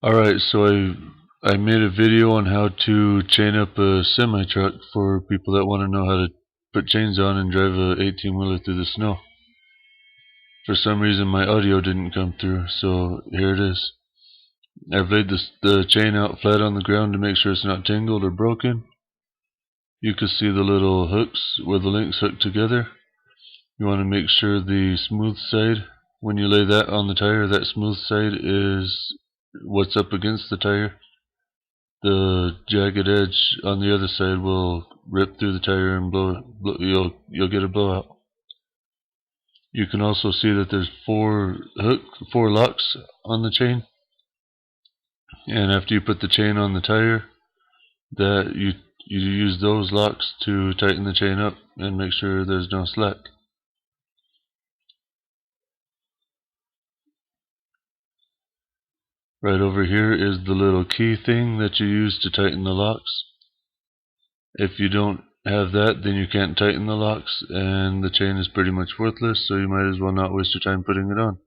Alright, so I made a video on how to chain up a semi-truck for people that want to know how to put chains on and drive a 18-wheeler through the snow. For some reason my audio didn't come through, so here it is. I've laid the chain out flat on the ground to make sure it's not tangled or broken. You can see the little hooks where the links hook together. You want to make sure the smooth side, when you lay that on the tire, that smooth side is what's up against the tire. The jagged edge on the other side will rip through the tire and you'll get a blowout. You can also see that there's four locks on the chain, and after you put the chain on the tire, that you use those locks to tighten the chain up and make sure there's no slack. Right over here is the little key thing that you use to tighten the locks. If you don't have that, then you can't tighten the locks, and the chain is pretty much worthless, so you might as well not waste your time putting it on.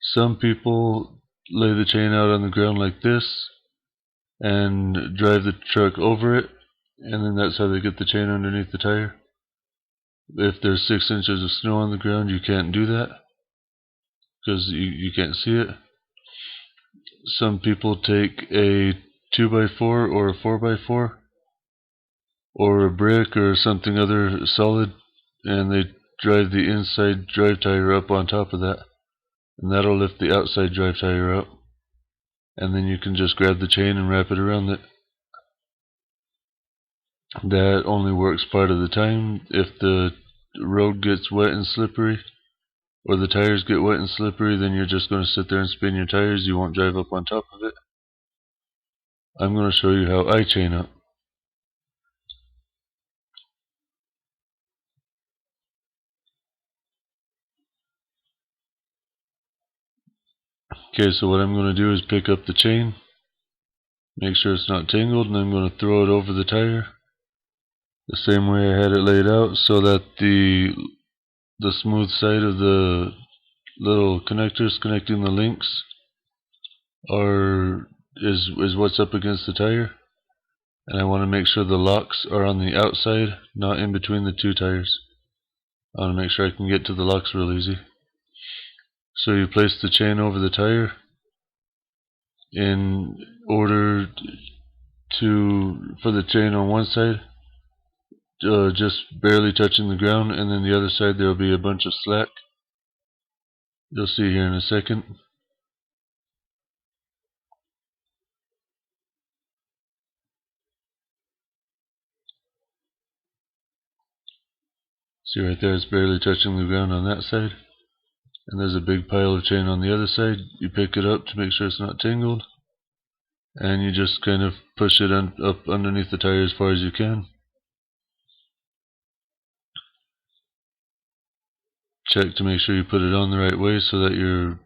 Some people lay the chain out on the ground like this and drive the truck over it, and then that's how they get the chain underneath the tire. If there's 6 inches of snow on the ground, you can't do that because you can't see it. Some people take a 2x4 or a 4x4 or a brick or something other solid, and they drive the inside drive tire up on top of that, and that'll lift the outside drive tire up, and then you can just grab the chain and wrap it around it. That only works part of the time. If the road gets wet and slippery, or the tires get wet and slippery, then you're just going to sit there and spin your tires. You won't drive up on top of it. I'm going to show you how I chain up. Okay, so what I'm going to do is pick up the chain, make sure it's not tangled, and I'm going to throw it over the tire the same way I had it laid out, so that the smooth side of the little connectors connecting the links is what's up against the tire, and I want to make sure the locks are on the outside, not in between the two tires. I want to make sure I can get to the locks real easy. So you place the chain over the tire in order for the chain on one side just barely touching the ground, and then the other side there will be a bunch of slack. You'll see here in a second. See right there, it's barely touching the ground on that side, and there's a big pile of chain on the other side. You pick it up to make sure it's not tangled, and you just kind of push it up underneath the tire as far as you can. Check to make sure you put it on the right way so that your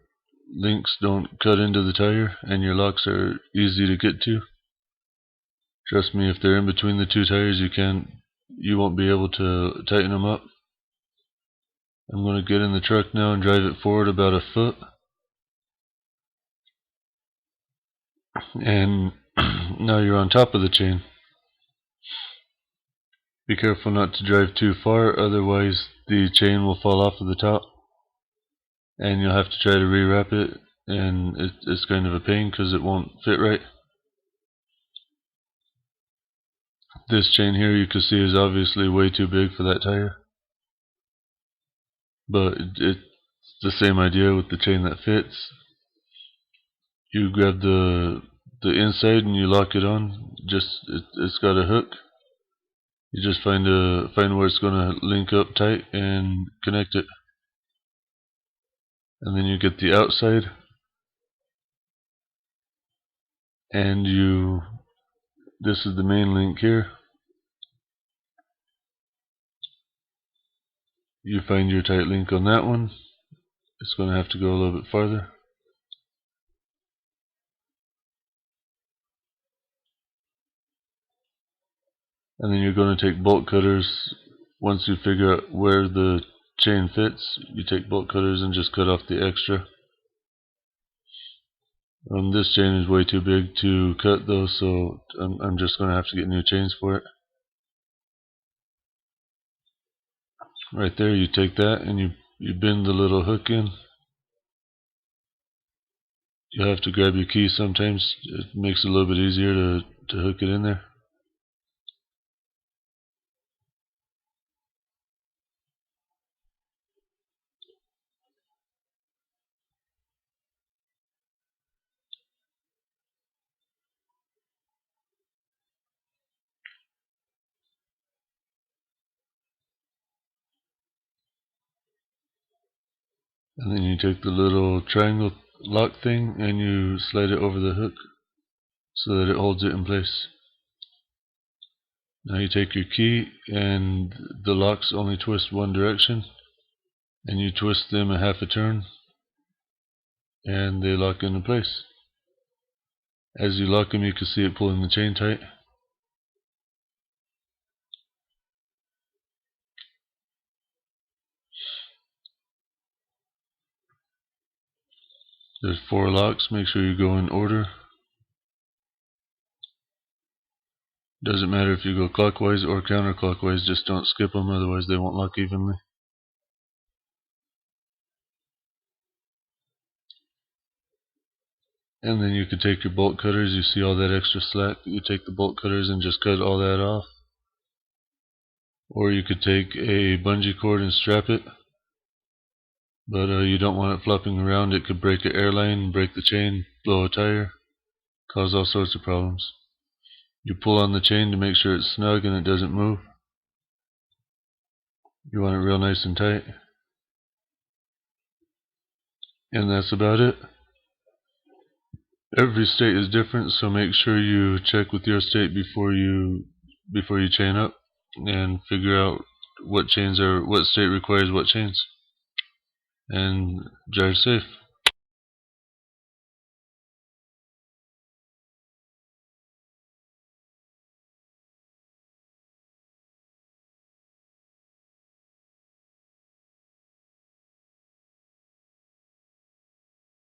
links don't cut into the tire and your locks are easy to get to. Trust me, if they're in between the two tires, you won't be able to tighten them up. I'm going to get in the truck now and drive it forward about a foot, and now you're on top of the chain. Be careful not to drive too far, otherwise the chain will fall off of the top and you'll have to try to rewrap it, and it's kind of a pain because it won't fit right. This chain here you can see is obviously way too big for that tire, but it's the same idea with the chain that fits. You grab the inside and you lock it on. It's got a hook. You just find where it's going to link up tight and connect it, and then you get the outside, and this is the main link here. You find your tight link on that one. It's going to have to go a little bit farther. And then you're going to take bolt cutters. Once you figure out where the chain fits, you take bolt cutters and just cut off the extra. This chain is way too big to cut though, so I'm just going to have to get new chains for it. Right there, you take that and you bend the little hook in. You have to grab your key sometimes. It makes it a little bit easier to hook it in there. And then you take the little triangle lock thing and you slide it over the hook so that it holds it in place. Now you take your key and the locks only twist one direction, and you twist them a half a turn and they lock into place. As you lock them, you can see it pulling the chain tight. There's 4 locks. Make sure you go in order. Doesn't matter if you go clockwise or counterclockwise, just don't skip them, otherwise they won't lock evenly. And then you can take your bolt cutters. You see all that extra slack, you take the bolt cutters and just cut all that off. Or you could take a bungee cord and strap it, but you don't want it flopping around. It could break an air line, break the chain, blow a tire, cause all sorts of problems. You pull on the chain to make sure it's snug and it doesn't move. You want it real nice and tight. And that's about it. Every state is different, so make sure you check with your state before you chain up and figure out what state requires what chains. And drive safe.